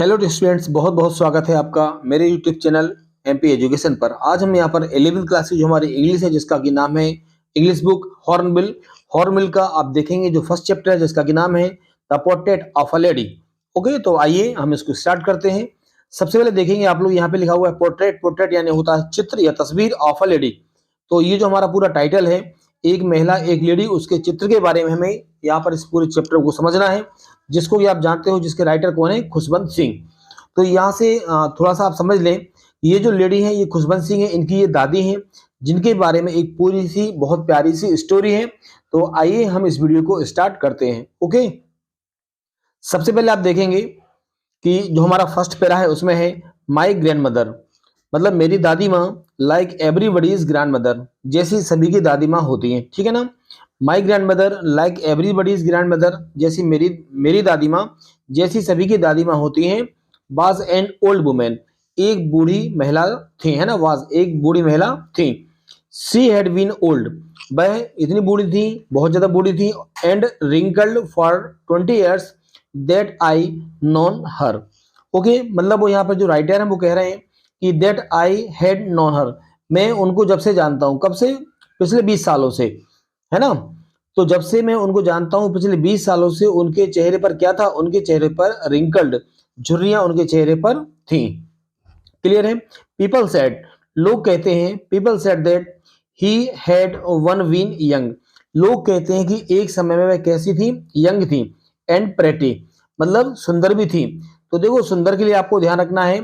Hello students, बहुत बहुत स्वागत है आपका मेरे यूट्यूब चैनल एमपी एजुकेशन पर। आज हम यहाँ पर 11वीं क्लास की जो हमारी इंग्लिश है जिसका कि नाम है इंग्लिश बुक हॉर्नबिल। हॉर्नबिल का आप देखेंगे जो फर्स्ट चैप्टर है जिसका कि नाम है the portrait of a lady. Okay, तो आइए हम इसको स्टार्ट करते हैं। सबसे पहले देखेंगे आप लोग यहाँ पे लिखा हुआ है पोर्ट्रेट। पोर्ट्रेट यानी होता है चित्र या तस्वीर ऑफ अ लेडी। तो ये जो हमारा पूरा टाइटल है, एक महिला एक लेडी, उसके चित्र के बारे में हमें यहाँ पर इस पूरे चैप्टर को समझना है, जिसको कि आप जानते हो जिसके राइटर कौन है, खुशवंत सिंह। तो यहाँ से थोड़ा सा आप समझ लें, ये जो लेडी है ये खुशवंत सिंह है, इनकी ये दादी हैं जिनके बारे में एक पूरी सी बहुत प्यारी सी स्टोरी है। तो आइए हम इस वीडियो को स्टार्ट करते हैं। ओके, सबसे पहले आप देखेंगे कि जो हमारा फर्स्ट पैरा है उसमें है माई ग्रैंड मदर, मतलब मेरी दादी माँ, लाइक एवरीबॉडीज ग्रैंड मदर, जैसी सभी की दादी माँ होती हैं, ठीक है ना। My grand mother like everybody's grand mother, जैसी मेरी मेरी दादी माँ जैसी सभी की दादी माँ होती हैं। वाज एन ओल्ड वुमेन, एक बूढ़ी महिला थी, है ना। वाज एक बूढ़ी महिला थी। शी हैड बीन ओल्ड, वह इतनी बूढ़ी थी, बहुत ज्यादा बूढ़ी थी। And wrinkled for 20 years that I known her. Okay, मतलब वो यहाँ पर जो राइटर है वो कह रहे हैं कि दैट आई हैड नोन हर, मैं उनको जब से जानता हूँ। कब से? पिछले 20 सालों से, है ना। तो जब से मैं उनको जानता हूँ पिछले 20 सालों से, उनके चेहरे पर क्या था? उनके चेहरे पर रिंकल्ड, झुर्रियां उनके चेहरे पर थी। क्लियर है। पीपल सेड, लोग कहते हैं, people said that he had one been young, लोग कहते हैं कि एक समय में वह कैसी थी? यंग थी। एंड प्रेटी, मतलब सुंदर भी थी। तो देखो, सुंदर के लिए आपको ध्यान रखना है,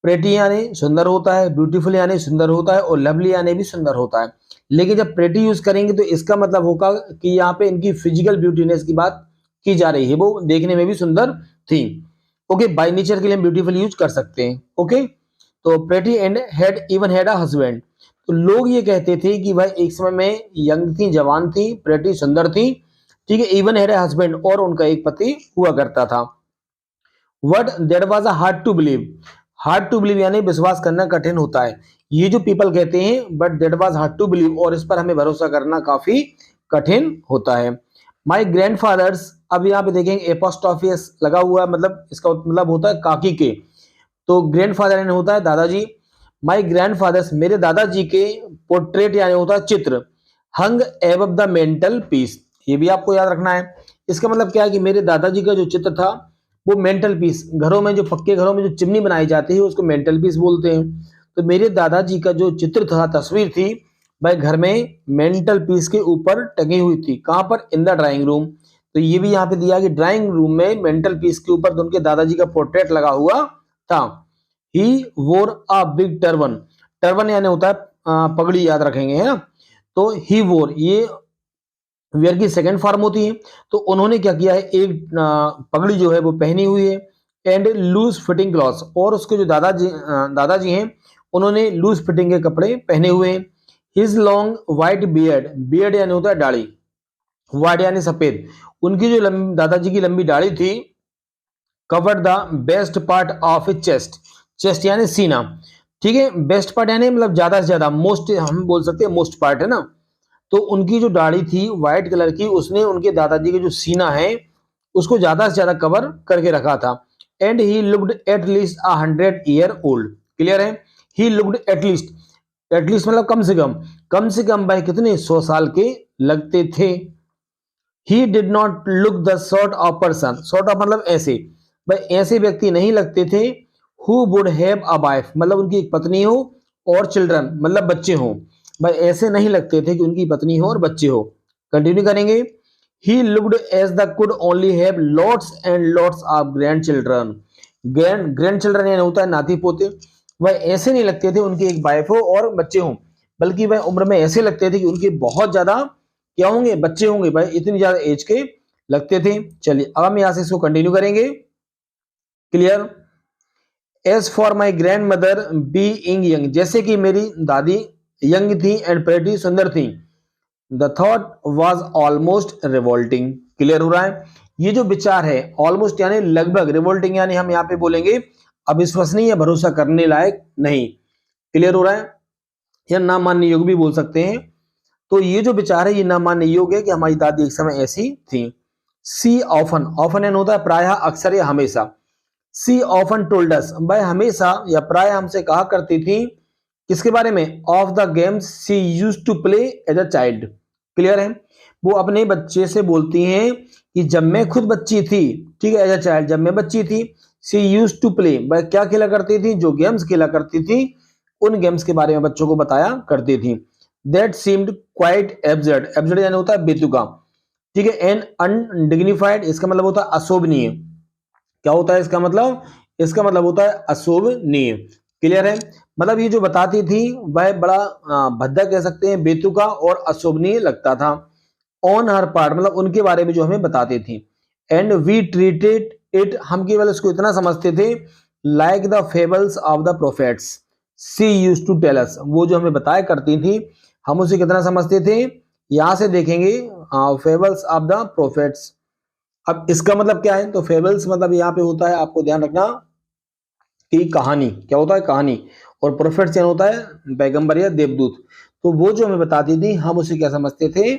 प्रेटी यानी सुंदर होता है, ब्यूटीफुल यानी सुंदर होता है, और लवली यानी भी सुंदर होता है। लेकिन जब प्रेटी यूज करेंगे तो इसका मतलब होगा कि यहाँ पे इनकी फिजिकल ब्यूटीनेस की बात की जा रही है, वो देखने में भी सुंदर थी। ओके, बाय नेचर के लिए हम ब्यूटीफुल यूज कर सकते हैं। ओके, तो pretty and had even had a husband, तो लोग ये कहते थे कि वह एक समय में यंग थी, जवान थी, प्रेटी सुंदर थी, ठीक है। इवन हैड अ हस्बैंड, और उनका एक पति हुआ करता था। What that was a hard to believe, hard to believe यानी विश्वास करना कठिन होता है, ये जो पीपल कहते हैं। But that was hard to believe, और इस पर हमें भरोसा करना काफी कठिन होता है। माय ग्रैंडफादर्स, अब यहाँ पे देखेंगे एपोस्ट्रोफी एस लगा हुआ है, मतलब इसका मतलब होता है काकी के। तो ग्रैंडफादर यानी होता है दादाजी। माय ग्रैंडफादर्स, मेरे दादाजी के पोर्ट्रेट यानी होता है चित्र। हंग एबव द मेंटल पीस, ये भी आपको याद रखना है। इसका मतलब क्या है कि मेरे दादाजी का जो चित्र था वो मेंटल पीस, घरों में जो पक्के घरों में जो चिमनी बनाई जाती है उसको मेंटल पीस बोलते हैं। तो मेरे दादाजी का जो चित्र था, तस्वीर थी, वह घर में मेंटल पीस के ऊपर टंगी हुई थी। कहां पर? In the drawing room. तो ये भी यहाँ पे दिया कि ड्राइंग रूम में मेंटल पीस के ऊपर तो उनके दादाजी का पोर्ट्रेट लगा हुआ था। ही वोर अ बिग टर्बन, टर्बन यानी होता है पगड़ी, याद रखेंगे, है ना। तो ही वोर, ये वेयर की सेकंड फॉर्म होती है। तो उन्होंने क्या किया है, एक पगड़ी जो है वो पहनी हुई है। एंड लूज फिटिंग क्लॉथ्स, और उसके जो दादाजी हैं उन्होंने लूज फिटिंग के कपड़े पहने हुए हैं। His long white beard, beard यानी होता है दाढ़ी, व्हाइट यानी सफेद, उनकी जो दादाजी की लंबी दाढ़ी थी। Covered the best part of his chest, chest यानी सीना, ठीक है। बेस्ट पार्ट यानी मतलब ज्यादा से ज्यादा, मोस्ट हम बोल सकते हैं, मोस्ट पार्ट, है ना। तो उनकी जो दाढ़ी थी व्हाइट कलर की, उसने उनके दादाजी के जो सीना है उसको ज्यादा से ज्यादा कवर करके रखा था। And he looked at least 100 year old, clear है। ही लुक्ड एटलीस्ट, एटलीस्ट मतलब कम से कम भाई कितने 100 साल के लगते थे। He did not look the sort of person, sort of मतलब ऐसे, भाई ऐसे व्यक्ति नहीं लगते थे। Who would have a wife, मतलब उनकी एक पत्नी हो, और चिल्ड्रन मतलब बच्चे हों, भाई ऐसे नहीं लगते थे कि उनकी पत्नी हो और बच्चे हो। कंटिन्यू करेंगे। He looked as the could only have lots and lots of grandchildren, grandchildren यानी होता है नाती पोते। वह ऐसे नहीं लगते थे उनकी एक वाइफ हो और बच्चे हों, बल्कि वह उम्र में ऐसे लगते थे कि उनके बहुत ज्यादा क्या होंगे, बच्चे होंगे, भाई इतनी ज्यादा एज के लगते थे। चलिए अब हम यहां से इसको कंटिन्यू करेंगे। Clear. As for my grandmother being young, जैसे कि मेरी दादी यंग थी एंड प्रेटी सुंदर थी। The thought was almost revolting, clear हो रहा है। ये जो विचार है ऑलमोस्ट यानी लगभग, रिवोल्टिंग यानी हम यहाँ पे बोलेंगे अविश्वसनीय या भरोसा करने लायक नहीं, क्लियर हो रहा है, या ना मानने योग्य भी बोल सकते हैं। तो ये जो विचार है ये ना मानने योग्य है कि हमारी दादी एक समय ऐसी थी। सी ऑफन, ऑफन एन होता है प्रायः, अक्सर या हमेशा। सी ऑफन टोल्ड अस, वह हमेशा या प्राय हमसे कहा करती थी किसके बारे में, of the games she used to play as a child. Clear है, वो अपने बच्चे से बोलती हैं कि जब मैं खुद बच्ची थी, ठीक है, एज अ चाइल्ड, जब मैं बच्ची थी, सी यूज्ड टू प्ले, वह क्या खेला करती थी, जो गेम्स खेला करती थी, उन गेम्स के बारे में बच्चों को बताया करती थी। That seemed quite absurd, absurd यानी होता है बेतुका, ठीक है, एंड अनडिग्निफाइड, इसका मतलब होता है अशोभनीय। क्या होता है इसका मतलब, इसका मतलब होता है अशोभनीय। क्लियर है, मतलब ये जो बताती थी वह बड़ा भद्दा कह सकते हैं, बेतुका और अशोभनीय लगता था। ऑन हर पार्ट, मतलब उनके बारे में जो हमें बताती थी। एंड वी ट्रीटेड इट, हम केवल इसको इतना समझते थे, like the fables of the prophets she used to tell us, वो जो हमें बताया करती थी हम उसे कितना समझते थे, यहां से देखेंगे फेबल्स ऑफ द प्रोफेट्स। अब इसका मतलब क्या है, तो फेबल्स मतलब यहाँ पे होता है, आपको ध्यान रखना कि कहानी, क्या होता है कहानी, और प्रोफेट्स यानी होता है पैगंबर या देवदूत। तो वो जो हमें बताती थी हम उसे क्या समझते थे,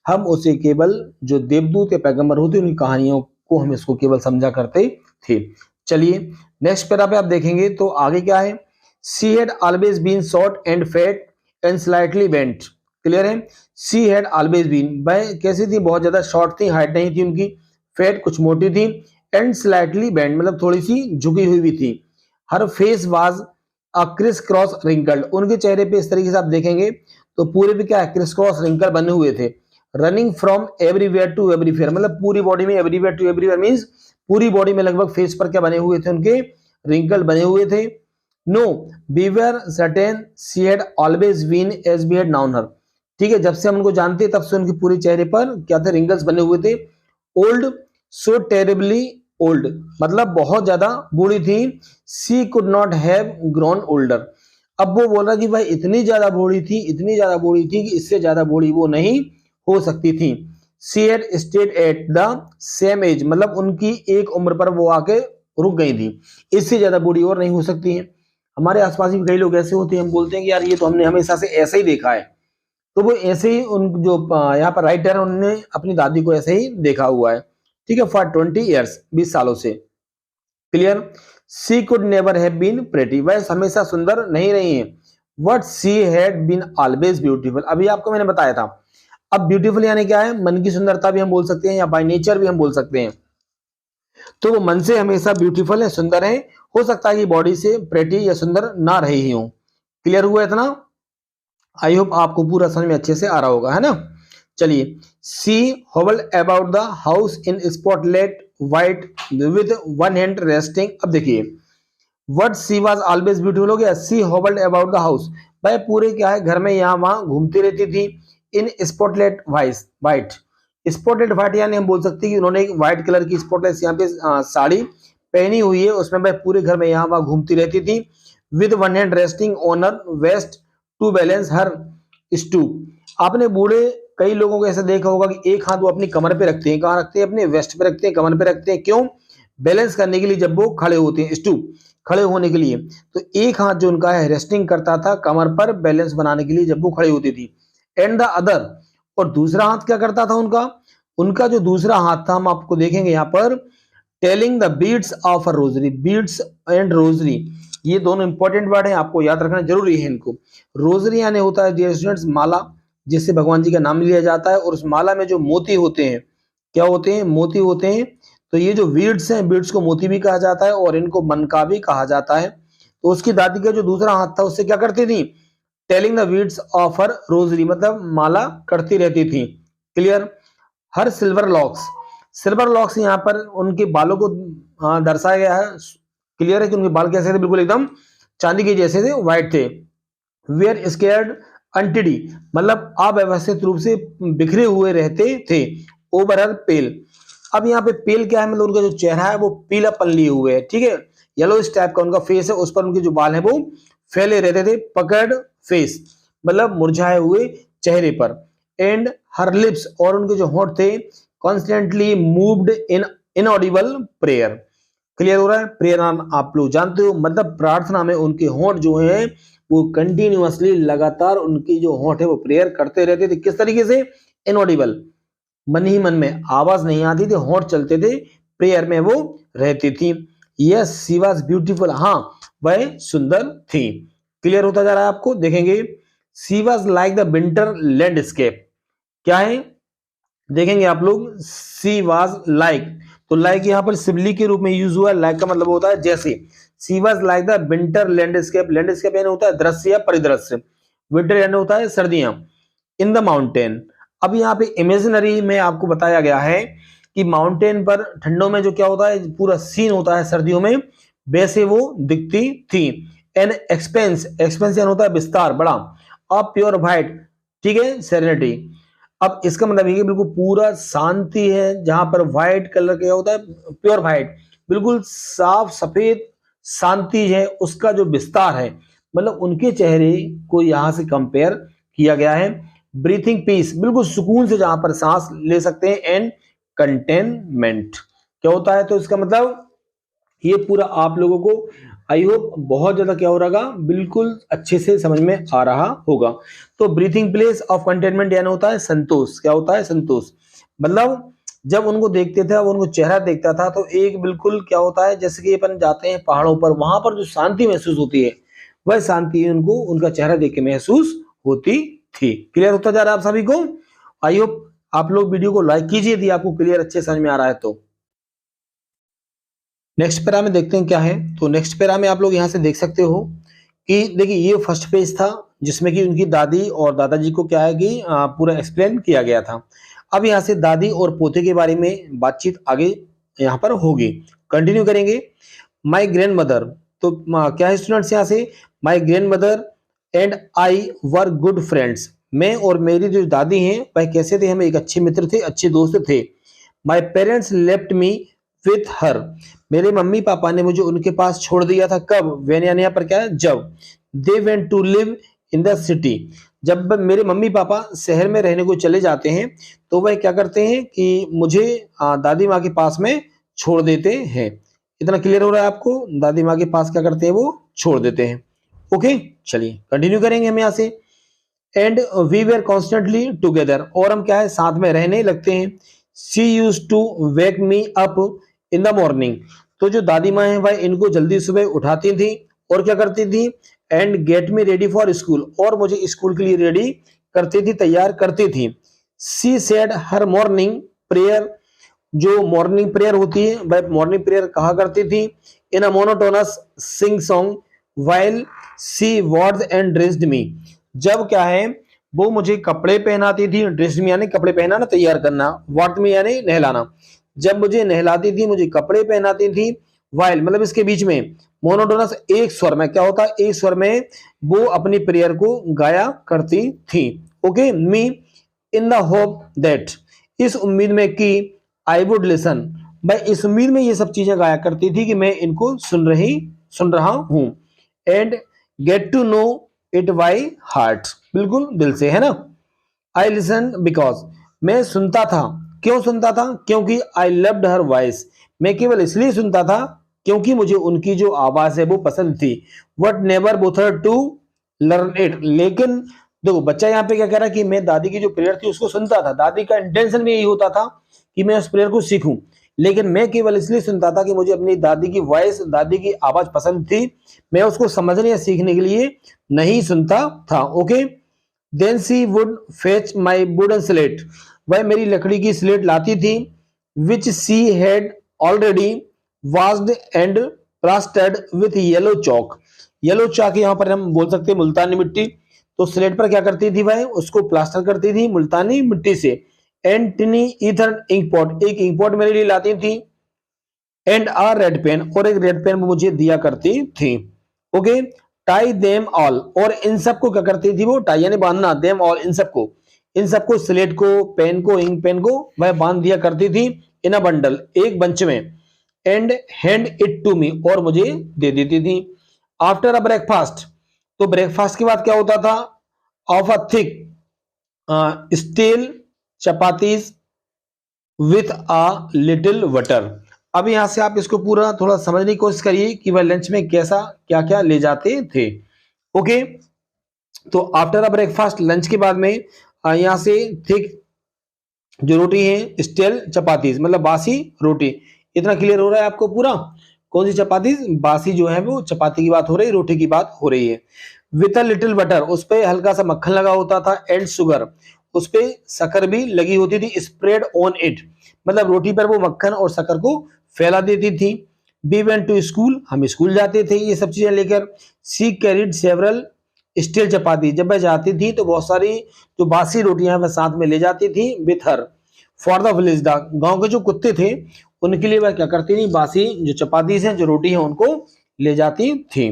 हम उसे केवल जो देवदूत या पैगंबर होते उनकी कहानियों को हम इसको केवल समझा करते थे। चलिए नेक्स्ट पैरा पे आप देखेंगे तो आगे क्या है, she had always been short and fat and slightly bent. Clear है, सी हैड ऑलवेज बीन, वह कैसी थी, बहुत ज्यादा शॉर्ट थी, हाइट नहीं थी उनकी, फैट कुछ मोटी थी, एंड स्लाइटली बेंट मतलब थोड़ी सी झुकी हुई भी थी। Her face was a criss cross wrinkled, उनके चेहरे पे इस तरीके से आप देखेंगे तो पूरे पे क्या है, क्रिस क्रॉस रिंकल बने हुए थे। Running from everywhere to everywhere, मतलब पूरी बॉडी में, एवरीवेयर टू एवरीवेयर मींस पूरी बॉडी में लगभग फेस पर क्या बने हुए थे, उनके रिंकल बने हुए थे। No we were certain she had always been as we had known her, ठीक है, जब से हम उनको जानते तब से उनके पूरे चेहरे पर क्या थे, रिंकल्स बने हुए थे। ओल्ड सो टेरिबली ओल्ड, मतलब बहुत ज्यादा बूढ़ी थी। She could not have grown older, अब वो बोल रहा कि भाई इतनी ज्यादा बूढ़ी थी, इतनी ज्यादा बूढ़ी थी कि इससे ज्यादा बूढ़ी वो नहीं हो सकती थी। She had stayed at the same age, मतलब उनकी एक उम्र पर वो आके रुक गई थी, इससे ज्यादा बूढ़ी और नहीं हो सकती है। हमारे आसपास भी कई लोग ऐसे होते हैं, हम बोलते हैं कि यार ये तो हमने हमेशा से ऐसे ही देखा है, तो वो ऐसे ही उन जो यहाँ पर राइटर है उन्होंने अपनी दादी को ऐसे ही देखा हुआ है, ठीक है, फॉर 20 ईयर्स, 20 सालों से। Clear, she could never have been pretty, वह हमेशा सुंदर नहीं रही है। But she had been always beautiful, अभी आपको मैंने बताया था। अब ब्यूटीफुल यानी क्या है, मन की सुंदरता भी हम बोल सकते हैं या बाय नेचर भी हम बोल सकते हैं। तो वो मन से हमेशा ब्यूटीफुल है, सुंदर है, हो सकता है कि बॉडी से प्रेटी या सुंदर ना रही हो। क्लियर हुआ इतना, आई होप आपको पूरा समझ में अच्छे से आ रहा होगा, है ना। चलिए, सी होबल about the house in spotlight white with one hand resting. अब देखिए word she was always beautiful हो गया, सी होबल्ड अबाउट द हाउस, भाई पूरे क्या है घर में यहाँ वहां घूमती रहती थी। इन स्पॉटलाइट वाइट, स्पॉटलाइट वाइट यानी हम बोल सकते हैं कि उन्होंने एक व्हाइट कलर की स्पॉटलाइट यहाँ पे साड़ी पहनी हुई है, उसमें भाई पूरे घर में यहाँ वहां घूमती रहती थी। With one hand resting on her waist to balance her stoop, आपने बूढ़े कई लोगों को ऐसा देखा होगा कि एक हाथ वो अपनी कमर पे रखते हैं, कहाँ रखते हैं, अपने वेस्ट पे रखते हैं, कमर पे रखते हैं, क्यों, बैलेंस करने के लिए जब वो खड़े होते हैं, स्टू खड़े होने के लिए। तो एक हाथ जो उनका है रेस्टिंग करता था कमर पर बैलेंस बनाने के लिए जब वो खड़ी होती थी। एंड द अदर, और दूसरा हाथ क्या करता था उनका, उनका जो दूसरा हाथ था हम आपको देखेंगे यहाँ पर, telling the beads of a rosary, beads and rosary, ये दोनों इंपॉर्टेंट वर्ड है, आपको याद रखना जरूरी है इनको। रोजरी यानी होता है डियर स्टूडेंट्स माला, जिससे भगवान जी का नाम लिया जाता है, और उस माला में जो मोती होते हैं, क्या होते हैं, मोती होते हैं। तो ये जो बीड्स हैं, बीड्स को मोती भी कहा जाता है और इनको मनका भी कहा जाता है। तो उसकी दादी का जो दूसरा हाथ था उससे क्या करती थी, telling the beads of her rosary, मतलब माला करती रहती थी। क्लियर, हर सिल्वर लॉक्स, सिल्वर लॉक्स यहाँ पर उनके बालों को दर्शाया गया है। क्लियर है कि उनके बाल कैसे थे, बिल्कुल एकदम चांदी के जैसे थे, व्हाइट थे। वेयर स्केर्ड अंटिडी, मतलब अव्यवस्थित रूप से बिखरे हुए रहते थे। ओवरऑल पेल, अब यहाँ पे पेल क्या है, मतलब उनका जो चेहरा है वो पीलापन लिए हुए है, ठीक है, येलो इस टाइप का उनका फेस है, उस पर उनके जो बाल है वो फैले रहते थे। पकड़ फेस, मतलब मुरझाए हुए चेहरे पर। एंड हर लिप्स, और उनके जो होंठ थे, constantly moved in inaudible prayer. Clear हो रहा है, प्रेयर आप लोग जानते हो, मतलब प्रार्थना में उनके होंठ जो है वो कंटिन्यूअसली लगातार उनकी जो होंठ है वो प्रेयर करते रहते थे। किस तरीके से, इनऑडिबल, मन ही मन में, आवाज नहीं आती थी, होंठ चलते थे, प्रेयर में वो रहती थी। यस शी वाज ब्यूटीफुल, हाँ वह सुंदर थी। क्लियर होता जा रहा है आपको, देखेंगे she was like the winter landscape, क्या है देखेंगे आप लोग, सी वाज लाइक, तो लाइक यहाँ पर सिबली के रूप में यूज हुआ है, लाइक का मतलब होता है जैसे, she was like the winter landscape, landscape यानी होता है दृश्य या परिदृश्य, विंटर यानी होता है सर्दियां, इन द माउंटेन। अब यहाँ पे इमेजिनरी में आपको बताया गया है कि माउंटेन पर ठंडों में जो क्या होता है पूरा सीन होता है सर्दियों में, वैसे वो दिखती थी। एन एक्सपेंस, एक्सपेंस यानी होता है विस्तार बड़ा, ऑफ प्योर व्हाइट, ठीक है सेरेनिटी। अब इसका मतलब ये कि बिल्कुल पूरा शांति है, जहां पर व्हाइट कलर का होता है प्योर व्हाइट, बिल्कुल साफ सफेद शांति है, उसका जो विस्तार है, मतलब उनके चेहरे को यहां से कंपेयर किया गया है। ब्रीथिंग पीस, बिल्कुल सुकून से जहां पर सांस ले सकते हैं। एंड कंटेनमेंट क्या होता है, तो इसका मतलब ये पूरा आप लोगों को आई होप बहुत ज्यादा क्या हो रहा होगा, बिल्कुल अच्छे से समझ में आ रहा होगा। तो ब्रीथिंग प्लेस ऑफ कंटेनमेंट यानी होता है संतोष, क्या होता है संतोष, मतलब जब उनको देखते थे, अब उनको चेहरा देखता था तो एक बिल्कुल क्या होता है, जैसे कि अपन जाते हैं पहाड़ों पर, वहां पर जो शांति महसूस होती है, वह शांति उनको उनका चेहरा देख के महसूस होती थी। क्लियर होता जा रहा है आप सभी को? आई होप आप लोग वीडियो को लाइक कीजिए यदि आपको क्लियर अच्छे समझ में आ रहा है तो। नेक्स्ट पैरा में देखते हैं क्या है, तो नेक्स्ट पैरा में आप लोग यहाँ से देख सकते हो कि देखिए ये फर्स्ट पेज था जिसमें कि उनकी दादी और दादाजी को क्या है कि पूरा एक्सप्लेन किया गया था। अब यहाँ से दादी और पोते के बारे में बातचीत आगे यहाँ पर होगी, कंटिन्यू करेंगे। माई ग्रैंड मदर, तो क्या है स्टूडेंट्स यहाँ से, my grand mother and I were good friends, मैं और मेरी जो दादी हैं वह कैसे थे, हम एक अच्छे मित्र थे, अच्छे दोस्त थे। My parents left me with her, मेरे मम्मी पापा ने मुझे उनके पास छोड़ दिया था, कब, वेन यानी यहाँ पर क्या है जब। They went to live in the city, जब मेरे मम्मी पापा शहर में रहने को चले जाते हैं तो वह क्या करते हैं कि मुझे दादी माँ के पास में छोड़ देते हैं। इतना क्लियर हो रहा है आपको, दादी माँ के पास क्या करते हैं वो छोड़ देते हैं। ओके चलिए कंटिन्यू करेंगे हम यहाँ से। And we were constantly together, और हम क्या है साथ में रहने लगते हैं। She use to wake me up in the morning, तो जो दादी माँ है वह इनको जल्दी सुबह उठाती थी और क्या करती थी, and get me ready for school, और मुझे स्कूल के लिए रेडी करती थी, तैयार करती थी। She said her morning prayer, जो मॉर्निंग प्रेयर होती है वह मॉर्निंग प्रेयर कहा करती थी। In a monotonous sing song while she ward and dressed me, जब क्या है वो मुझे कपड़े पहनाती थी, ड्रेस्ड मी यानी कपड़े पहनाना तैयार करना, वॉर्ड मी यानी नहलाना, जब मुझे नहलाती थी मुझे कपड़े पहनाती थी, वाइल मतलब इसके बीच में, मोनोटोनस एक स्वर में, क्या होता है एक स्वर में वो अपनी प्रेयर को गाया करती थी। Okay me in the hope that, इस उम्मीद में कि आई वुड लिसन, मैं इस उम्मीद में ये सब चीजें गाया करती थी कि मैं इनको सुन रहा हूं। And get to know it by heart, बिल्कुल दिल से, है ना। आई लिसन बिकॉज, मैं सुनता था, क्यों सुनता था, क्योंकि आई लव्ड हर वॉइस, मैं केवल इसलिए सुनता था क्योंकि मुझे उनकी जो आवाज है वो पसंद थी। But never bother to learn it, लेकिन देखो बच्चा यहाँ पे क्या कह रहा है कि मैं दादी की जो प्रेयर थी उसको सुनता था, दादी का इंटेंशन भी यही होता था कि मैं उस प्रेयर को सीखूं, लेकिन मैं केवल इसलिए सुनता था कि मुझे अपनी दादी की वॉइस, दादी की आवाज पसंद थी, मैं उसको समझने या सीखने के लिए नहीं सुनता था। Okay then she would fetch my wooden slate, वह मेरी लकड़ी की स्लेट लाती थी, which she had already washed and plastered with yellow chalk, yellow chalk यहाँ पर हम बोल सकते हैं मुल्तानी मिट्टी, तो स्लेट पर क्या करती थी वह उसको प्लास्टर करती थी मुल्तानी मिट्टी से। एंड टिनी ईथर इंक पॉट, एक इंक पॉट मेरे लिए लाती थी। एंड आ रेड पेन, और एक रेड पेन मुझे दिया करती थी। ओके टाई देम ऑल, और इन सबको क्या करती थी वो, टाई यानी बांधना, देम ऑल इन सबको स्लेट को, पेन को, इंक पेन को वह बांध दिया करती थी इन अ बंडल, एक बंच में। And hand it to me, और मुझे दे देती थी। आफ्टर अ ब्रेकफास्ट, तो ब्रेकफास्ट के बाद क्या होता था, of a thick stale chapatis with a little butter. अब यहां से आप इसको पूरा थोड़ा समझने की कोशिश करिए कि वह लंच में कैसा क्या क्या ले जाते थे। ओके तो आफ्टर अ ब्रेकफास्ट, लंच के बाद में यहां से थिक जो रोटी है, स्टेल चपातीज मतलब बासी रोटी। इतना क्लियर हो रहा है आपको पूरा? कौन सी चपाती? बासी जो है वो चपाती की बात हो रही है, रोटी की बात हो रही है। विथ अ लिटिल बटर, उस पे हल्का सा मक्खन लगा होता था। एंड शुगर, उस पे शक्कर भी लगी होती थी। स्प्रेड ऑन इट, मतलब रोटी पर वो मक्खन और शक्कर को फैला देती थी। वी वेंट टू स्कूल, हम स्कूल जाते थे ये सब चीजें लेकर। सी कैरिड सेवरल स्टील चपाती, जब वह जाती थी तो बहुत सारी जो बासी रोटियां वह साथ में ले जाती थी। With her for the village dog, गांव के जो कुत्ते थे उनके लिए वह क्या करती थी, बासी जो चपाती है जो रोटी है उनको ले जाती थी।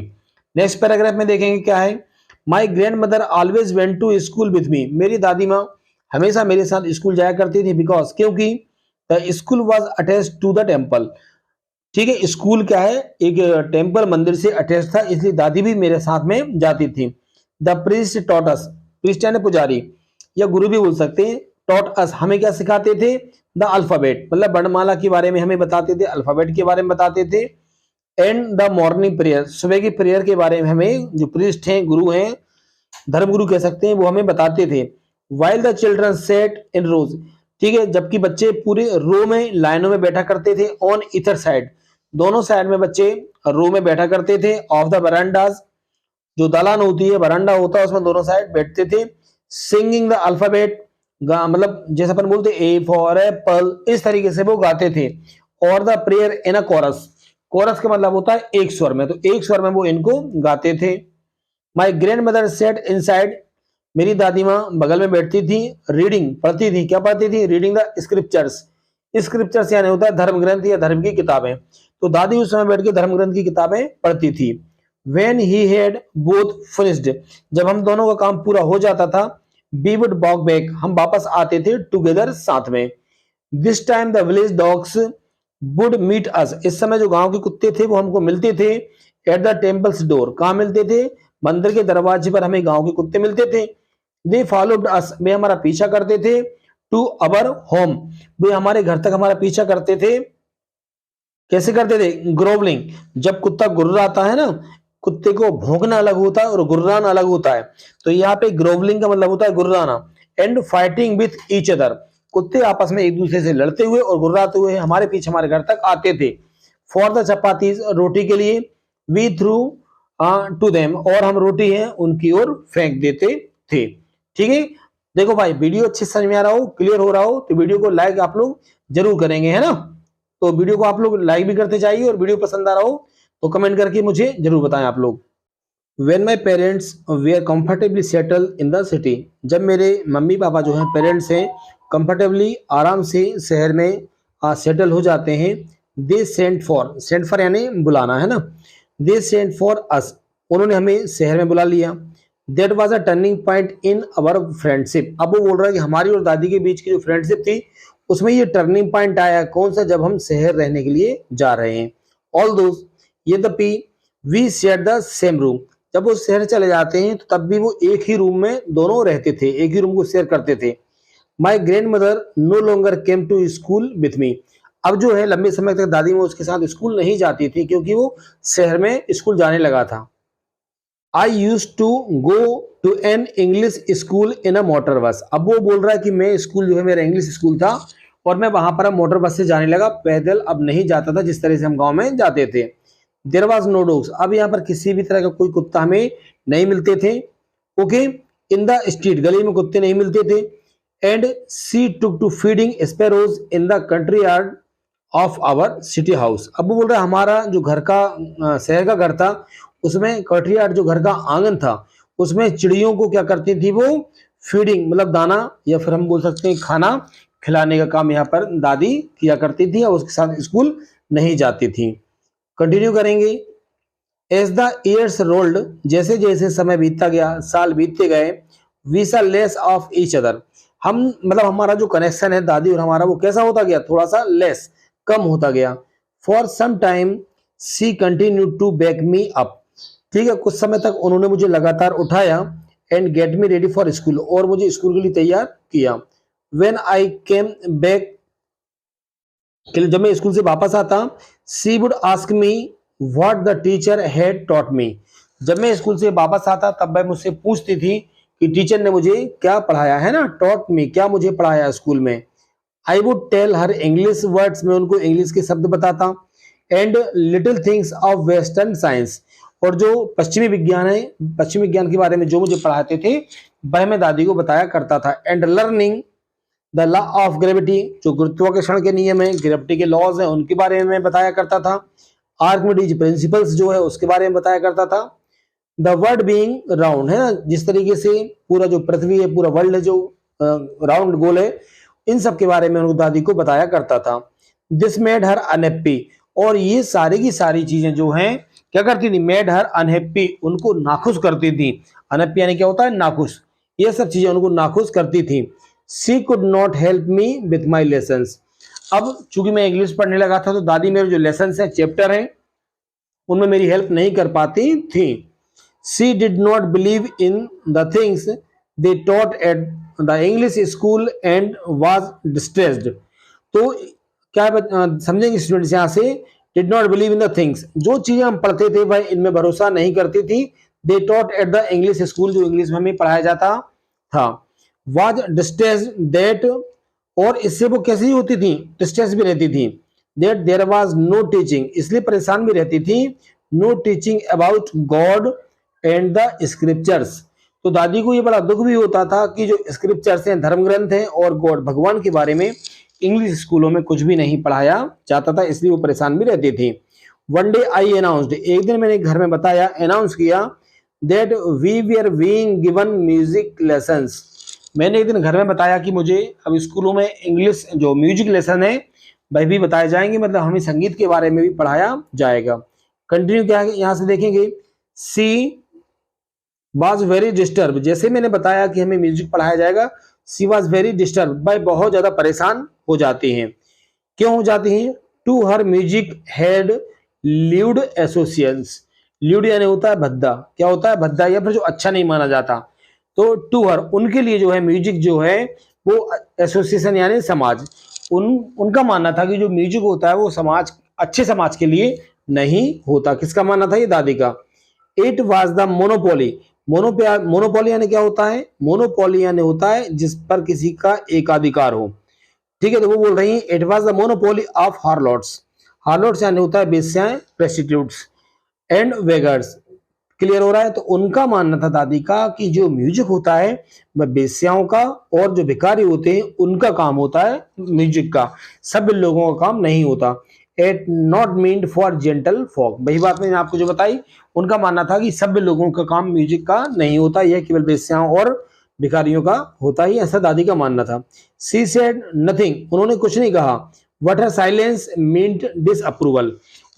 नेक्स्ट पैराग्राफ में देखेंगे क्या है। My grandmother always went to school with me, मेरी दादी माँ हमेशा मेरे साथ स्कूल जाया करती थी। बिकॉज, क्योंकि the school was attach to the temple, ठीक है, स्कूल क्या है, एक टेम्पल मंदिर से अटैच था, इसलिए दादी भी मेरे साथ में जाती थी। The priest taught us, priest यानी पुजारी या गुरु भी बोल सकते हैं। टॉट अस, हमें क्या सिखाते थे? द अल्फाबेट, मतलब वर्णमाला के बारे में हमें बताते थे, अल्फाबेट के बारे में बताते थे। एंड द मॉर्निंग प्रेयर, सुबह की प्रेयर के बारे में हमें जो प्रीस्ट हैं, गुरु हैं, धर्मगुरु कह सकते हैं, वो हमें बताते थे। वाइल द चिल्ड्रन सेट इन रोज, ठीक है, जबकि बच्चे पूरे रो में लाइनों में बैठा करते थे। ऑन इधर साइड, दोनों साइड में बच्चे रो में बैठा करते थे। ऑफ द बरांडाज, जो दालान होती है, बरांडा होता है, उसमें दोनों साइड बैठते थे। सिंगिंग द अल्फाबेट, मतलब जैसे अपन बोलते ए फॉर एप्पल, इस तरीके से वो गाते थे। और the prayer in a chorus, chorus का मतलब होता है एक स्वर में, तो एक स्वर में वो इनको गाते थे। My grand mother said inside, मेरी दादी माँ बगल में बैठती थी। रीडिंग, पढ़ती थी, क्या पढ़ती थी? रीडिंग द स्क्रिप्चर्स, स्क्रिप्चर्स यानी होता है धर्म ग्रंथ या धर्म की किताबें, तो दादी उस समय बैठ के धर्म ग्रंथ की किताबें पढ़ती थी। When he had both finished, जब हम दोनों का काम पूरा हो जाता था, we would walk back, हम वापस आते थे together, साथ में। This time the village dogs would meet us, इस समय जो गांव के कुत्ते थे वो हमको मिलते थे। At the temple's door, कहाँ मिलते थे? मंदिर के दरवाजे पर हमें गांव के कुत्ते मिलते थे। They followed us, वे हमारा पीछा करते थे। To our home, वे हमारे घर तक हमारा पीछा करते थे। कैसे करते थे? ग्रोवलिंग, जब कुत्ता गुर्राता है ना, कुत्ते को भौंकना अलग होता है और गुर्राना अलग होता है, तो यहाँ पे ग्रोवलिंग का मतलब होता है गुर्राना। And fighting with each other, कुत्ते आपस में एक दूसरे से लड़ते हुए और गुर्राते हुए हमारे पीछे हमारे घर तक आते थे। फॉर द चपातीज, रोटी के लिए। वी थ्रू टू देम, और हम रोटी है उनकी ओर फेंक देते थे। ठीक है, देखो भाई वीडियो अच्छे समझ में आ रहा हो, क्लियर हो रहा हो, तो वीडियो को लाइक आप लोग जरूर करेंगे, है ना। तो वीडियो को आप लोग लाइक भी करते जाइए, और वीडियो पसंद आ रहा हो तो कमेंट करके मुझे जरूर बताएं आप लोग। When my parents were comfortably settled in the city, जब मेरे मम्मी पापा जो हैं, पेरेंट्स हैं, कंफर्टेबली आराम से शहर में सेटल हो जाते हैं। दे सेंट फॉर यानी बुलाना, है ना। दे सेंट फॉर अस, उन्होंने हमें शहर में बुला लिया। That was a turning point in our friendship, अब वो बोल रहा है कि हमारी और दादी के बीच की जो फ्रेंडशिप थी उसमें ये टर्निंग पॉइंट आया। कौन सा? जब हम शहर रहने के लिए जा रहे हैं। ऑल दोज, यद्यपि, we share the same room, जब वो शहर चले जाते हैं तो तब भी वो एक ही रूम में दोनों रहते थे, एक ही रूम को शेयर करते थे। My grandmother no longer came to school with me, अब जो है लंबे समय तक दादी माँ उसके साथ स्कूल नहीं जाती थी क्योंकि वो शहर में स्कूल जाने लगा था। I use to go to an English school in a motor bus, अब वो बोल रहा है कि मैं स्कूल जो है मेरा इंग्लिश स्कूल था और मैं वहां पर मोटर बस से जाने लगा, पैदल अब नहीं जाता था जिस तरह से हम गांव में जाते थे। देयर वाज नो डॉग्स, अब यहाँ पर किसी भी तरह का कोई कुत्ता हमें नहीं मिलते थे। ओके, इन द स्ट्रीट, गली में कुत्ते नहीं मिलते थे। And she took to feeding sparrows in the courtyard of our city house, अब वो बोल रहा है हमारा जो घर का शहर का घर था उसमें कंट्री यार्ड जो घर का आंगन था उसमें चिड़ियों को क्या करती थी वो, फीडिंग मतलब दाना या फिर हम बोल सकते हैं खाना खिलाने का काम यहाँ पर दादी किया करती थी और उसके साथ स्कूल नहीं जाती थी। कंटिन्यू करेंगे। एज द ईयर्स रोल्ड, जैसे जैसे समय बीतता गया, साल बीतते गए, we saw less of each other, हम मतलब हमारा जो कनेक्शन है दादी और हमारा वो कैसा होता गया, थोड़ा सा लेस, कम होता गया। For some time she continue to back me up, ठीक है, कुछ समय तक उन्होंने मुझे लगातार उठाया। And get me ready for school, और मुझे स्कूल के लिए तैयार किया। व्हेन आई केम बैक, जब मैं स्कूल से वापस आता, she would ask me what the teacher had taught me, जब मैं स्कूल से वापस आता तब वह मुझसे पूछती थी कि टीचर ने मुझे क्या पढ़ाया है ना, टॉट मी, क्या मुझे पढ़ाया स्कूल में। I would tell her English words, मैं उनको इंग्लिश के शब्द बताता। And little things of western science, और जो पश्चिमी विज्ञान है, पश्चिमी विज्ञान के बारे में जो मुझे पढ़ाते थे वह मैं दादी को बताया करता था। And learning the law of gravity, जो गुरुत्वाकर्षण के नियम है, ग्रेविटी के लॉज हैं, उनके बारे में बताया करता था। आर्किमिडीज प्रिंसिपल्स जो है उसके बारे में बताया करता था। द वर्ल्ड बीइंग राउंड, है ना, जिस तरीके से पूरा जो पृथ्वी है, पूरा वर्ल्ड है जो राउंड गोल है, इन सब के बारे में उनको दादी को बताया करता था। दिस मेड हर अनहैप्पी, और ये सारी की सारी चीजें जो हैं क्या करती थी, मेड हर अनहैप्पी, उनको नाखुश करती थी। अनहैप्पी यानी क्या होता है, नाखुश, ये सब चीजें उनको नाखुश करती थी। She could not help me with my lessons, अब चूंकि मैं इंग्लिश पढ़ने लगा था तो दादी मेरे जो लेसन है, चैप्टर है, उनमें मेरी हेल्प नहीं कर पाती थी। She did not believe in the things they taught at the English school and was distressed, तो क्या समझेंगे स्टूडेंट्स यहाँ से, did not believe in the things, जो चीजें हम पढ़ते थे वह इनमें भरोसा नहीं करती थी। They taught at the English school, जो इंग्लिश में हमें पढ़ाया जाता था। वाज डिस्ट्रेस्ड दैट, और इससे वो कैसी होती थी, डिस्ट्रेस भी रहती थी। That there was no teaching, इसलिए परेशान भी रहती थी। No teaching about God and the scriptures, तो दादी को ये बड़ा दुख भी होता था कि जो स्क्रिप्चर्स हैं, धर्म ग्रंथ हैं, और गॉड भगवान के बारे में इंग्लिश स्कूलों में कुछ भी नहीं पढ़ाया जाता था, इसलिए वो परेशान भी रहती थी। वन डे आई अनाउंस्ड, एक दिन मैंने घर में बताया, अनाउंस किया, that we were being given music lessons, मैंने एक दिन घर में बताया कि मुझे अब स्कूलों में इंग्लिश जो म्यूजिक लेसन है वह भी बताए जाएंगे, मतलब हमें संगीत के बारे में भी पढ़ाया जाएगा। कंटिन्यू क्या है यहाँ से देखेंगे, सी वाज वेरी डिस्टर्ब, जैसे मैंने बताया कि हमें म्यूजिक पढ़ाया जाएगा, सी वाज वेरी डिस्टर्ब, वह बहुत ज्यादा परेशान हो जाती हैं। क्यों हो जाती हैं, to her music had lewd associations, lewd यानी होता है भद्दा, क्या होता है, भद्दा, या फिर जो अच्छा नहीं माना जाता, तो टू हर, उनके लिए जो है म्यूजिक जो है वो एसोसिएशन यानी समाज, उनका मानना था कि जो म्यूजिक होता है वो समाज, अच्छे समाज के लिए नहीं होता। किसका मानना था, ये दादी का। It was the monopoly, monopoly यानी क्या होता है, मोनोपोली यानी होता है जिस पर किसी का एकाधिकार हो, ठीक है। तो वो बोल रही है it was the monopoly of harlots, harlots यानी होता है बेस्याएं, प्रेस्टिट्यूट्स एंड वेगर्स, क्लियर हो रहा है। तो उनका मानना था दादी का कि जो म्यूजिक होता है वह बेस्याओं का और जो भिखारी होते हैं उनका काम होता है म्यूजिक का, सब लोगों का काम नहीं होता। It not meant for gentle folk, वही बात मैंने आपको जो बताई, उनका मानना था कि सब लोगों का काम म्यूजिक का नहीं होता, यह केवल बेस्याओं और भिखारियों का होता ही, ऐसा दादी का मानना था। सी सेड नथिंग, उन्होंने कुछ नहीं कहा। What her silence meant disapproval,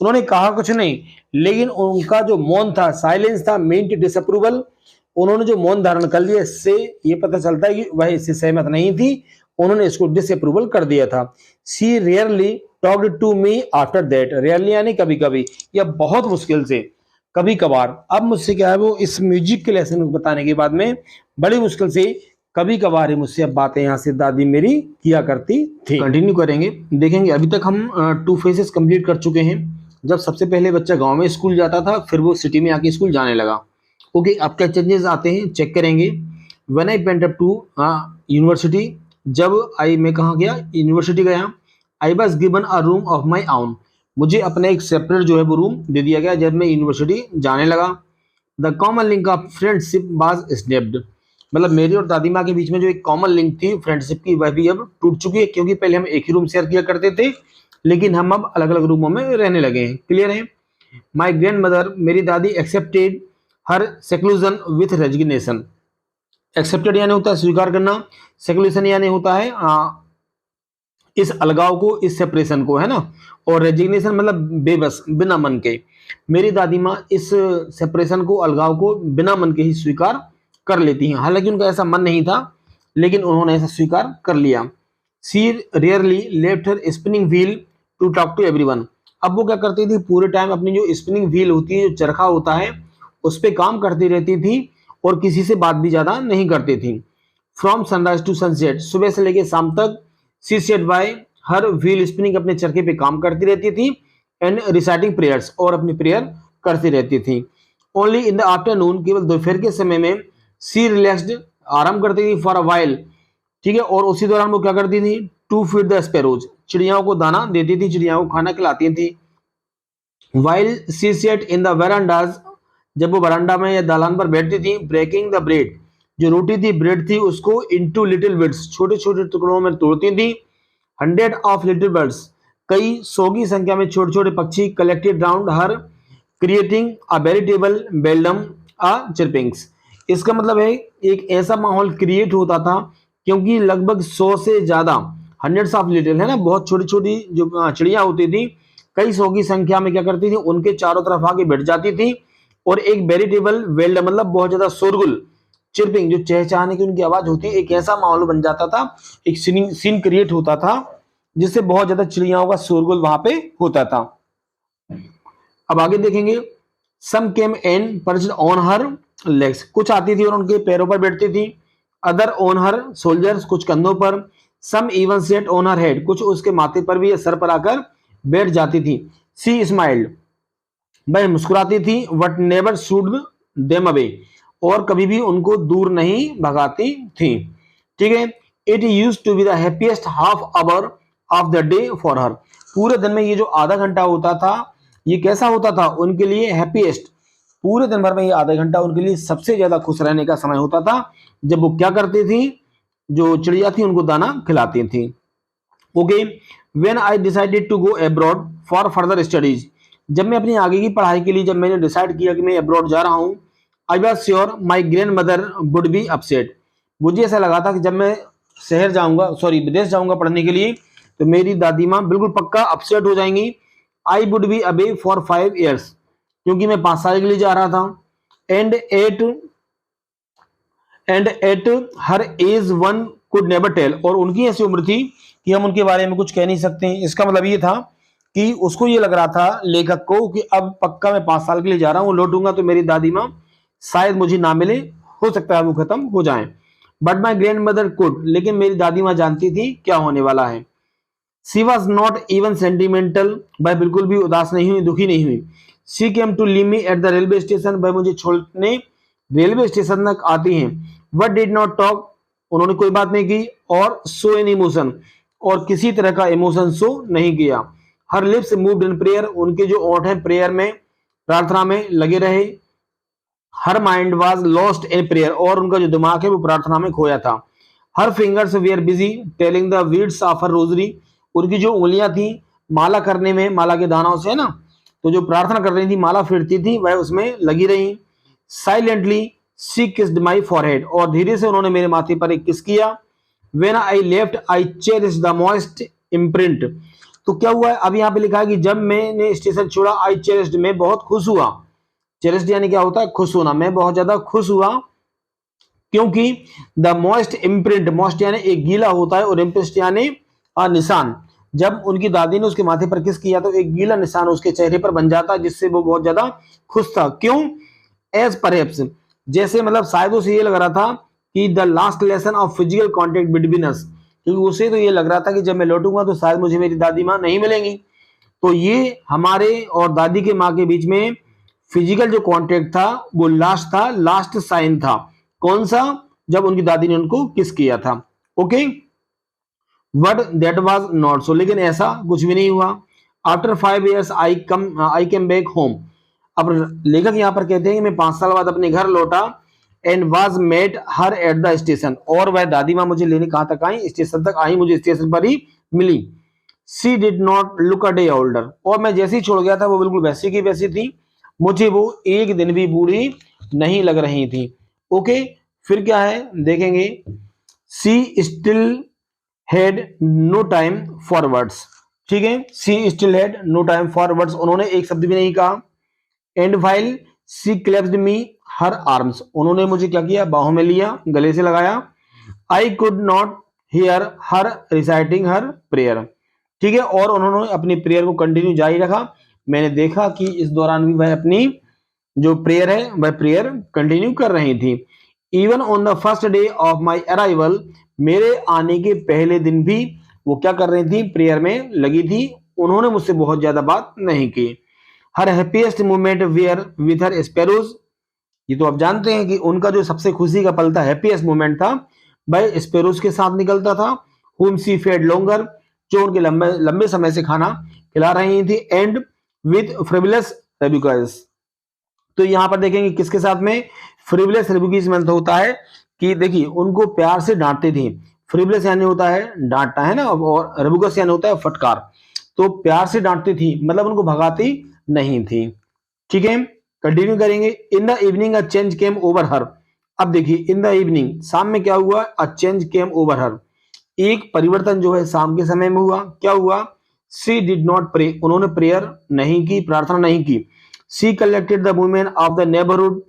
उन्होंने कहा कुछ नहीं, लेकिन उनका जो मौन था, साइलेंस था, मीन्ट डिसअप्रूवल, उन्होंने जो मौन धारण कर लिया, इससे ये पता चलता है कि वह इससे सहमत नहीं थी, उन्होंने इसको डिसअप्रूवल कर दिया था। She rarely talked to me after that, rarely यानी कभी कभी, या बहुत मुश्किल से, कभी कभार। अब मुझसे क्या है, वो इस म्यूजिक के लेसन को बताने के बाद में बड़ी मुश्किल से कभी कभार ही मुझसे अब बातें यहाँ से दादी मेरी किया करती थी। कंटिन्यू करेंगे, देखेंगे। अभी तक हम 2 फेजेस कंप्लीट कर चुके हैं। जब सबसे पहले बच्चा गांव में स्कूल जाता था, फिर वो सिटी में आके स्कूल जाने लगा। ओके, अब क्या चेंजेस आते हैं चेक करेंगे। When I went up to university, जब मैं कहाँ गया, यूनिवर्सिटी गया। I was given a room of my own, मुझे अपना एक सेपरेट जो है वो रूम दे दिया गया जब मैं यूनिवर्सिटी जाने लगा। The common link of friendship was snapped, मतलब मेरी और दादी माँ के बीच में जो एक कॉमन लिंक थी फ्रेंडशिप की, वह भी अब टूट चुकी है, क्योंकि पहले हम एक ही रूम शेयर किया करते थे, लेकिन हम अब अलग अलग रूमों में रहने लगे हैं। क्लियर है। माई ग्रैंड मदर, मेरी दादी accepted her seclusion with resignation, accepted यानी होता है स्वीकार करना, सेक्लूजन यानी होता है इस अलगाव को, इस सेपरेशन को, है ना, और रेजिग्नेशन मतलब बेबस, बिना मन के। मेरी दादी माँ इस सेपरेशन को, अलगाव को बिना मन के ही स्वीकार कर लेती हैं, हालांकि उनका ऐसा मन नहीं था, लेकिन उन्होंने ऐसा स्वीकार कर लिया। She rarely left her spinning wheel to talk to everyone, अब वो क्या करती थी, पूरे टाइम अपनी जो स्पिनिंग व्हील होती है, जो चरखा होता है, उस पर काम करती रहती थी और किसी से बात भी ज्यादा नहीं करती थी। फ्रॉम सनराइज टू सनसेट, सुबह से लेकर शाम तक, she sat by her wheel spinning, अपने चरखे पे काम करती रहती थी, एंड रिसाइटिंग प्रेयर्स, और अपनी प्रेयर करती रहती थी। ओनली इन द आफ्टरनून, केवल दोपहर के समय में, सी रिलैक्स्ड, आराम करती थी, फॉर अ वाइल, ठीक है, और उसी दौरान वो क्या करती थी, टू फीड द स्पैरोज, चिड़ियाओं को दाना देती थी, चिड़ियाओं को खाना खिलाती थी। while she sat in the verandas, जब वो वरांडा में या दालान पर बैठती थी, breaking the bread, जो रोटी थी ब्रेड थी उसको into little bits, छोटे छोटे टुकड़ों में तोड़ती थी. Hundred of little birds, कई सौ की संख्या में छोटे छोटे पक्षी collected round her, creating a veritable bedlam a chirpings. इसका मतलब है एक ऐसा माहौल क्रिएट होता था क्योंकि लगभग 100 से ज्यादा, हंड्रेड्स ऑफ लिटिल है ना, बहुत छोटी छोटी जो चिड़िया होती थी, कई सौ की संख्या में क्या करती थी, उनके चारों तरफ आके बैठ जाती थी और एक वेरिटेबल वेल्ड मतलब बहुत ज्यादा शोरगुल, चिरपिंग जो चहचहाने की उनकी आवाज होती है, एक ऐसा माहौल बन जाता था, एक सीन क्रिएट होता था जिससे बहुत ज्यादा चिड़ियाओं का शोरगुल वहां पे होता था. अब आगे देखेंगे. Some came and perched on her legs, कुछ आती थी और उनके पैरों पर बैठती थी. अदर ऑन हर शोल्डर्स, कुछ कंधों पर. Some even sat on her head, कुछ उसके माथे पर भी या सर पर आकर बैठ जाती थी. सी स्माइल्ड, वह मुस्कुराती थी. But never should them away, और कभी भी उनको दूर नहीं भगाती थी. ठीक है. It used to be the happiest half hour of the day for her, पूरे दिन में ये जो आधा घंटा होता था ये कैसा होता था उनके लिए, हैप्पीएस्ट, पूरे दिन भर में ये आधा घंटा उनके लिए सबसे ज्यादा खुश रहने का समय होता था जब वो क्या करती थी, जो चिड़िया थी उनको दाना खिलाती थी. Okay. When I decided to go abroad for further studies, जब मैं अपनी आगे की पढ़ाई के लिए जब मैंने डिसाइड किया कि मैं अब्रॉड जा रहा हूं, I was sure my grand mother would be upset, मुझे ऐसा लगा था कि जब मैं शहर जाऊंगा, सॉरी विदेश जाऊंगा पढ़ने के लिए, तो मेरी दादी माँ बिल्कुल पक्का अपसेट हो जाएंगी. I would be away for 5 years, क्योंकि मैं 5 साल के लिए जा रहा था. And at her age one could never tell, और उनकी ऐसी उम्र थी कि हम उनके बारे में कुछ कह नहीं सकते. इसका मतलब ये था कि उसको ये लग रहा था लेखक को कि अब पक्का मैं 5 साल के लिए जा रहा हूँ, लौटूंगा तो मेरी दादी माँ शायद मुझे ना मिले, हो सकता है वो खत्म हो जाए. But my grand mother could, लेकिन मेरी दादी माँ जानती थी क्या होने वाला है. She was not even sentimental, वह बिल्कुल भी उदास नहीं हुई, दुखी नहीं हुई. She came to leave me at the railway station, वह मुझे छोड़ने रेलवे स्टेशन तक आती हैं. वट डिड नॉट टॉक, उन्होंने कोई बात नहीं की. और शो एन इमोशन, और किसी तरह का इमोशन शो नहीं किया. हर लिप्स मूव्ड इन प्रेयर, उनके जो ओठ हैं प्रेयर में, प्रार्थना में लगे रहे. Her mind was lost in prayer, और उनका जो दिमाग है वो प्रार्थना में खोया था. Her fingers were busy telling the beads of her rosary, उनकी जो उंगलियां थी माला करने में, माला के दानों से है ना, तो जो प्रार्थना कर रही थी, माला फेरती थी, वह उसमें लगी रही. Silently she kissed my forehead, और धीरे से उन्होंने मेरे माथे पर एक किस किया. When I left I cherish the moist imprint, तो क्या हुआ है, अब यहाँ पे लिखा है कि जब मैंने स्टेशन छोड़ा, आई चेरिश्ड, मैं बहुत खुश हुआ. चेरिश्ड यानी क्या होता है, खुश होना, मैं बहुत ज्यादा खुश हुआ क्योंकि द मॉइस्ट इम्प्रिंट, मॉइस्ट यानी एक गीला होता है और इम्प्रेस्ट यानी निशान. जब उनकी दादी ने उसके माथे पर किस किया तो एक गीला निशान उसके चेहरे पर बन जाता, जिससे वो बहुत ज्यादा खुश था. क्यों, एज परहैप्स, जैसे मतलब शायद उसे ये लग रहा था कि the last lesson of physical contact between us, क्योंकि उसे तो ये लग रहा था कि जब मैं लौटूंगा तो शायद मुझे मेरी दादी माँ नहीं मिलेंगी. तो ये हमारे और दादी के माँ के बीच में फिजिकल जो कॉन्टेक्ट था वो लास्ट था, लास्ट साइन था. कौन सा, जब उनकी दादी ने उनको किस किया था. Okay. But that was not so, लेकिन ऐसा कुछ भी नहीं हुआ. आफ्टर 5 years आई केम बैक होम, अब लेखक यहाँ पर कहते हैं कि मैं 5 साल बाद अपने घर लौटा. And was met her at the station, और वह दादी माँ मुझे लेने कहाँ तक आई, स्टेशन तक आई, मुझे स्टेशन पर ही मिली. She did not look a day older, और मैं जैसे ही छोड़ गया था वो बिल्कुल वैसी की वैसी थी, मुझे वो एक दिन भी बूढ़ी नहीं लग रही थी. ओके. फिर क्या है देखेंगे. She still had no time for words, ठीक है, she still had no time for words, उन्होंने एक शब्द भी नहीं कहा. And while she clasped me her arms, उन्होंने मुझे क्या किया, बाहों में लिया, गले से लगाया. I could not here her reciting her prayer, ठीक है, और उन्होंने अपनी प्रेयर को कंटिन्यू जारी रखा. मैंने देखा कि इस दौरान भी वह अपनी जो प्रेयर है वह प्रेयर कंटिन्यू कर रही थी. Even on the first day of my arrival, मेरे आने के पहले दिन भी वो क्या कर रही थी, प्रेयर में लगी थी. उन्होंने मुझसे बहुत ज्यादा बात नहीं की. Her happiest moment were with her sparrows, ये तो आप जानते हैं कि उनका जो सबसे खुशी का पल था, हैप्पीएस्ट मोमेंट था, वह स्पैरोज के साथ निकलता था. हुम सी फेड लॉन्गर, जो उनके लंबे लंबे समय से खाना खिला रही थी. And with frivolous rebukes. तो यहां पर देखेंगे किसके साथ में, फ्रिवलेस रेबुकस में होता है कि देखिए उनको प्यार से डांटती थी। फ्रिवलेस यानी होता है डांटना है ना, और रेबुकस यानी होता है फटकार। तो प्यार से डांटती थी मतलब उनको भगाती नहीं थी। ठीक है, कंटिन्यू करेंगे। In the evening a change came over हर। अब देखिए इन द इवनिंग, शाम में क्या हुआ, अ चेंज केम ओवर हर, एक परिवर्तन जो है शाम के समय में हुआ। क्या हुआ, सी डिड नॉट प्रे, उन्होंने प्रेयर नहीं की, प्रार्थना नहीं की। She collected the women of the neighbourhood,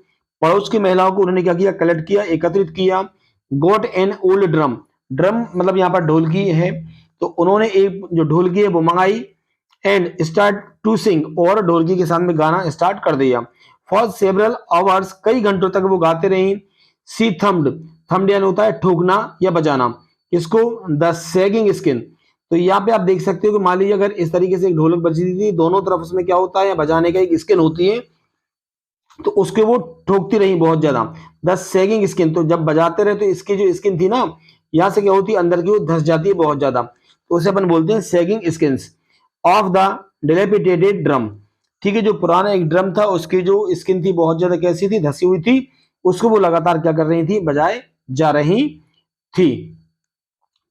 पड़ोस की महिलाओं को उन्होंने क्या किया, कलेक्ट किया, एकत्रित किया। गोट एन ओल्ड ड्रम, ड्रम मतलब यहाँ पर ढोलकी है, तो उन्होंने एक जो ढोलकी है वो मंगाई। एंड स्टार्ट टू सिंग, और ढोलकी के साथ में गाना स्टार्ट कर दिया। फॉर सेवरल आवर्स, कई घंटों तक वो गाते रही। सी थम्ड, थम्ड यानी होता है ठोकना या बजाना, इसको द सैगिंग स्किन। तो यहाँ पे आप देख सकते हो कि मान लीजिए अगर इस तरीके से एक ढोलक बजी थी, दोनों तरफ उसमें क्या होता है, बजाने का एक स्किन होती है, तो उसके वो ठोकती रही बहुत ज्यादा। द सैगिंग स्किन, तो जब बजाते रहे तो इसकी जो स्किन थी ना, यहाँ से क्या होती है, अंदर की वो धस जाती है बहुत ज्यादा, तो उसे अपन बोलते हैं sagging skin of the dilapidated drum. ठीक है, जो पुराना एक ड्रम था उसकी जो स्किन थी बहुत ज्यादा कैसी थी, धसी हुई थी, उसको वो लगातार क्या कर रही थी, बजाए जा रही थी।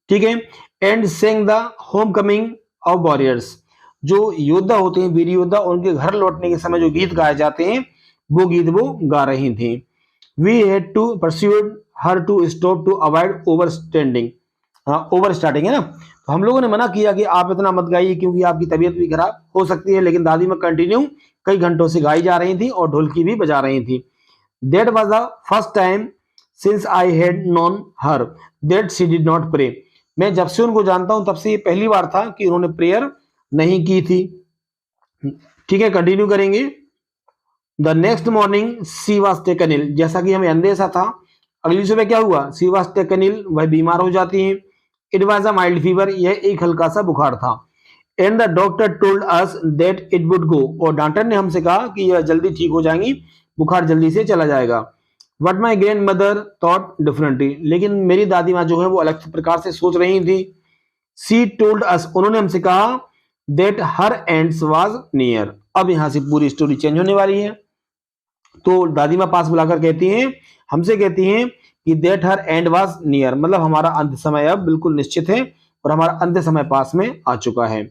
ठीक है, and saying the home coming of warriors, जो योद्धा होते हैं, वीर योद्धा, उनके घर लौटने के समय जो गीत गाए जाते हैं वो गीत वो गा रही थी। We had to persuade her to stop to avoid over standing, over starting है ना, तो हम लोगों ने मना किया कि आप इतना मत गाइए क्योंकि आपकी तबीयत भी खराब हो सकती है, लेकिन दादी में कंटिन्यू कई घंटों से गाई जा रही थी और ढोलकी भी बजा रही थी। That was the first time since I had known her that she did not pray, मैं जब से उनको जानता हूं तब से ये पहली बार था कि उन्होंने प्रेयर नहीं की थी। ठीक है, कंटिन्यू करेंगे। The next morning she was taken ill, जैसा कि हमें अंदेशा था, अगली सुबह क्या हुआ, सी वॉज टेकन इल, वह बीमार हो जाती है। It was a mild fever, यह एक हल्का सा बुखार था। And the doctor told us that it would go, और डॉक्टर ने हमसे कहा कि यह जल्दी ठीक हो जाएंगी, बुखार जल्दी से चला जाएगा। What my grand mother thought differently, लेकिन मेरी दादी माँ जो है वो अलग प्रकार से सोच रही थी। सी टोल्ड अस, उन्होंने हमसे कहा that her ends was near, अब यहां से पूरी स्टोरी चेंज होने वाली है। तो दादी माँ पास बुलाकर कहती हैं, हमसे कहती हैं कि that her and was near, मतलब हमारा अंत समय अब बिल्कुल निश्चित है और हमारा अंत समय पास में आ चुका है।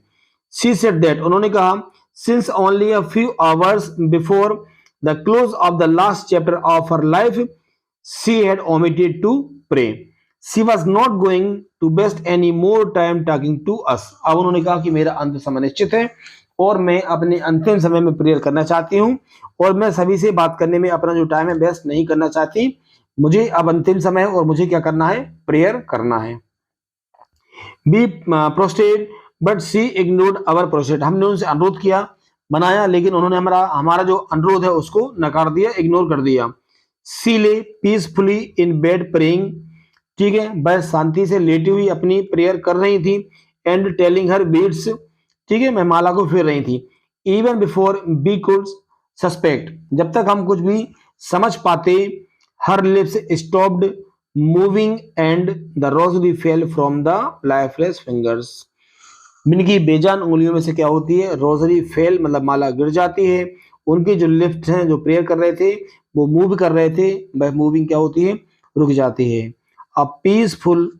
शी सेड दैट, उन्होंने कहा, since only a few hours before the close of the last chapter of her life she had omitted to pray, she was not going to waste any more time talking to us। अब उन्होंने कहा कि मेरा अंत समय निश्चित है और मैं अपने अंतिम समय में प्रेयर करना चाहती हूँ और मैं सभी से बात करने में अपना जो टाइम है वेस्ट नहीं करना चाहती, मुझे अब अंतिम समय है और मुझे क्या करना है, प्रेयर करना है। We protested but she ignored our protests, हमने उनसे अनुरोध किया, मनाया, लेकिन उन्होंने हमारा हमारा जो अनुरोध है उसको नकार दिया, इग्नोर कर दिया। सी ले पीसफुली इन बेड प्रेइंग, ठीक है, वह शांति से लेटी हुई अपनी प्रेयर कर रही थी। एंड टेलिंग हर बीट्स, ठीक है, मैं माला को फेर रही थी। Even before we could suspect, जब तक हम कुछ भी समझ पाते, her lips stopped moving and the rosary fell from the lifeless fingers, इनकी बेजान उंगलियों में से क्या होती है, रोजरी फेल मतलब माला गिर जाती है। उनके जो लिप्स हैं जो प्रेयर कर रहे थे वो मूव कर रहे थे, वह मूविंग क्या होती है, रुक जाती है। अ पीसफुल,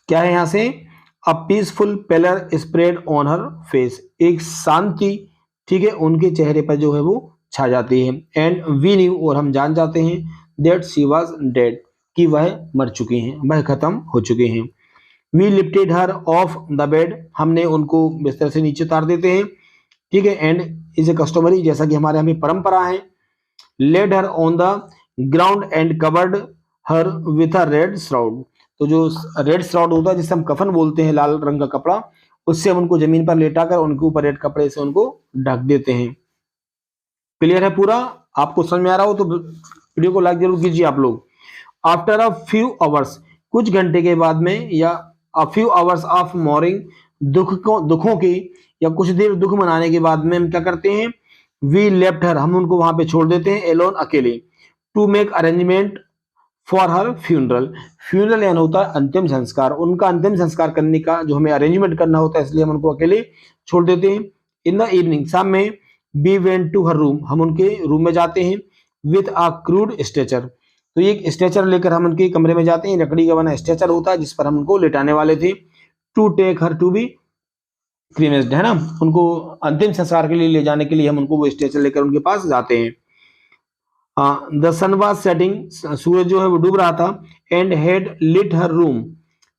क्या है यहां से, a peaceful pallor spread on her face, एक शांति, ठीक है, उनके चेहरे पर जो है वो छा जाती है। एंड वी न्यू, और हम जान जाते हैं, दैट शी वाज डेड, कि वह मर चुकी हैं, वह खत्म हो चुके हैं। We lifted her off the bed, हमने उनको बिस्तर से नीचे उतार देते हैं, ठीक है। एंड इज ए कस्टमरी, जैसा कि हमारे यहाँ पे परंपरा है। Laid her on the ground and covered her with a red shroud, तो जो रेड श्राउड होता है जिसे हम कफन बोलते हैं, लाल रंग का कपड़ा, उससे हम उनको जमीन पर लेटाकर उनके ऊपर रेड कपड़े से उनको ढक देते हैं। क्लियर है पूरा? आपको समझ में आ रहा हो तो वीडियो को लाइक जरूर कीजिए आप लोग। आफ्टर अ फ्यू आवर्स, कुछ घंटे के बाद में, या a few hours of morning, दुखों की या कुछ देर दुख मनाने के बाद में हम क्या करते हैं, वी लेफ्ट हर, हम उनको वहां पे छोड़ देते हैं, एलोन, अकेले, to make arrangement for her funeral, funeral यानी होता है अंतिम संस्कार, उनका अंतिम संस्कार करने का जो हमें अरेंजमेंट करना होता है, इसलिए हम उनको अकेले छोड़ देते हैं। इन द इवनिंग, शाम में, we went to her room, हम उनके रूम में जाते हैं, विथ अ क्रूड स्ट्रेचर, तो ये एक स्ट्रेचर लेकर हम उनके कमरे में जाते हैं, लकड़ी का बना स्ट्रेचर होता है जिस पर हम उनको लेटाने वाले थे, to take her to be cremated, है ना, उनको अंतिम संस्कार के लिए ले जाने के लिए हम उनको वो स्ट्रेचर लेकर उनके पास जाते हैं। द सन वाज सेटिंग, सूरज जो है वो डूब रहा था, and had lit her room,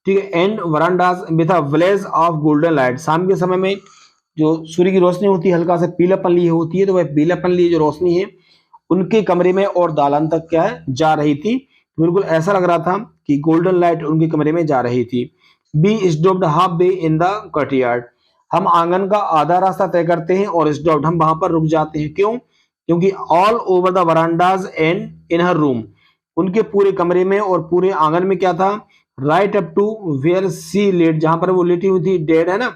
ठीक है, and verandas with a blaze of golden light, शाम के समय में जो सूर्य की रोशनी होती है हल्का सा पीलापन लिए होती है, तो वह पीलापन लिए जो रोशनी है उनके कमरे में और दालान तक क्या है जा रही थी, बिल्कुल ऐसा लग रहा था कि गोल्डन लाइट उनके कमरे में जा रही थी। We stopped half way in the courtyard, हम आंगन का आधा रास्ता तय करते हैं और स्टॉप्ड, हम वहां पर रुक जाते हैं, क्यों, क्योंकि all over the verandas and in her room, उनके पूरे कमरे में और पूरे आंगन में क्या था, right up to where she lay, जहां पर वो लेटी हुई थी, डेड, है ना,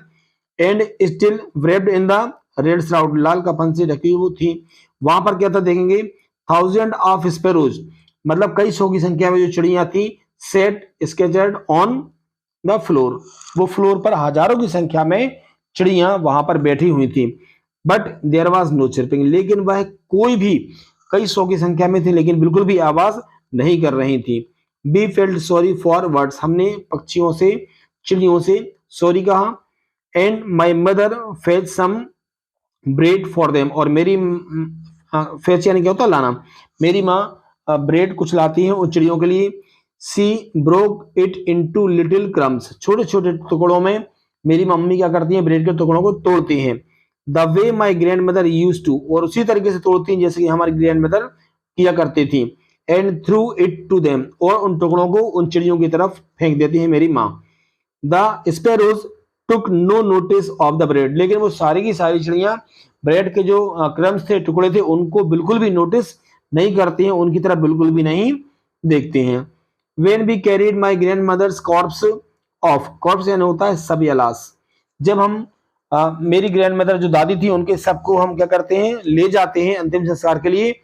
and still wrapped in the red shroud, लाल कफन से ढकी हुई थी, वहां पर क्या था देखेंगे, थाउजेंड ऑफ स्पैरोज, मतलब कई सौ की संख्या में जो चिड़िया थी, सेट स्केचर्ड ऑन द फ्लोर, वो फ्लोर पर हजारों की संख्या में चिड़िया वहां पर बैठी हुई थी, but there was no chirping, लेकिन वह कोई भी, कई सौ की संख्या में थी लेकिन बिल्कुल भी आवाज नहीं कर रही थी। We felt sorry for birds, हमने पक्षियों से, चिड़ियों से सॉरी कहा, and my mother fetch some bread for them, और मेरी फेच यानी क्या होता है लाना, मेरी माँ ब्रेड कुछ लाती है उन चिड़ियों के लिए, she broke it into little crumbs, छोटे छोटे टुकड़ों में मेरी मम्मी क्या करती है, ब्रेड के टुकड़ों को तोड़ती हैं, the way my grandmother use to, और उसी तरीके से तोड़ती हैं जैसे कि हमारी ग्रैंड मदर किया करती थी, and threw it to them, और उन टुकड़ों को उन चिड़ियों की तरफ फेंक देती है मेरी माँ। The sparrows took no notice of the bread, लेकिन वो सारी की सारी चिड़िया ब्रेड के जो क्रम्स थे, टुकड़े थे, उनको बिल्कुल भी नोटिस नहीं करती हैं, उनकी तरफ बिल्कुल भी नहीं देखती हैं। When we carried my grandmother's corpse off, corpse यानी होता है सब या लाश, जब हम मेरी ग्रैंड मदर जो दादी थी उनके सबको हम क्या करते हैं, ले जाते हैं अंतिम संस्कार के लिए,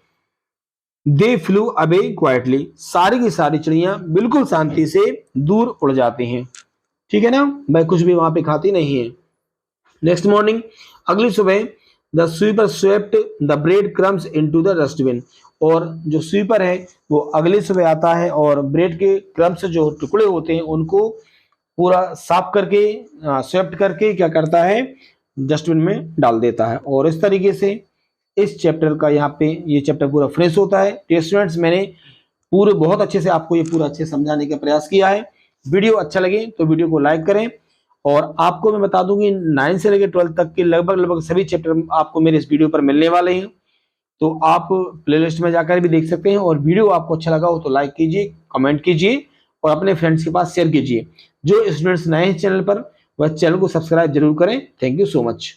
दे फ्लू अवे क्वाइटली, सारी की सारी चिड़िया बिल्कुल शांति से दूर उड़ जाती हैं, ठीक है ना, मैं कुछ भी वहां पे खाती नहीं है। नेक्स्ट मॉर्निंग, अगली सुबह, the sweeper swept the bread crumbs into the dustbin, और जो स्वीपर है वो अगली सुबह आता है और ब्रेड के क्रम्स जो टुकड़े होते हैं उनको पूरा साफ करके, स्वेप्ट करके क्या करता है, डस्टबिन में डाल देता है। और इस तरीके से इस चैप्टर का यहाँ पे ये चैप्टर पूरा फ्रेश होता है। तो स्टूडेंट्स, मैंने पूरे बहुत अच्छे से आपको ये पूरा अच्छे समझाने का प्रयास किया है। वीडियो अच्छा लगे तो वीडियो को लाइक करें, और आपको मैं बता दूं कि 9 से लेकर 12 तक के लगभग सभी चैप्टर आपको मेरे इस वीडियो पर मिलने वाले हैं, तो आप प्लेलिस्ट में जाकर भी देख सकते हैं। और वीडियो आपको अच्छा लगा हो तो लाइक कीजिए, कमेंट कीजिए और अपने फ्रेंड्स के पास शेयर कीजिए। जो स्टूडेंट्स नए हैं चैनल पर वह चैनल को सब्सक्राइब जरूर करें। Thank you so much.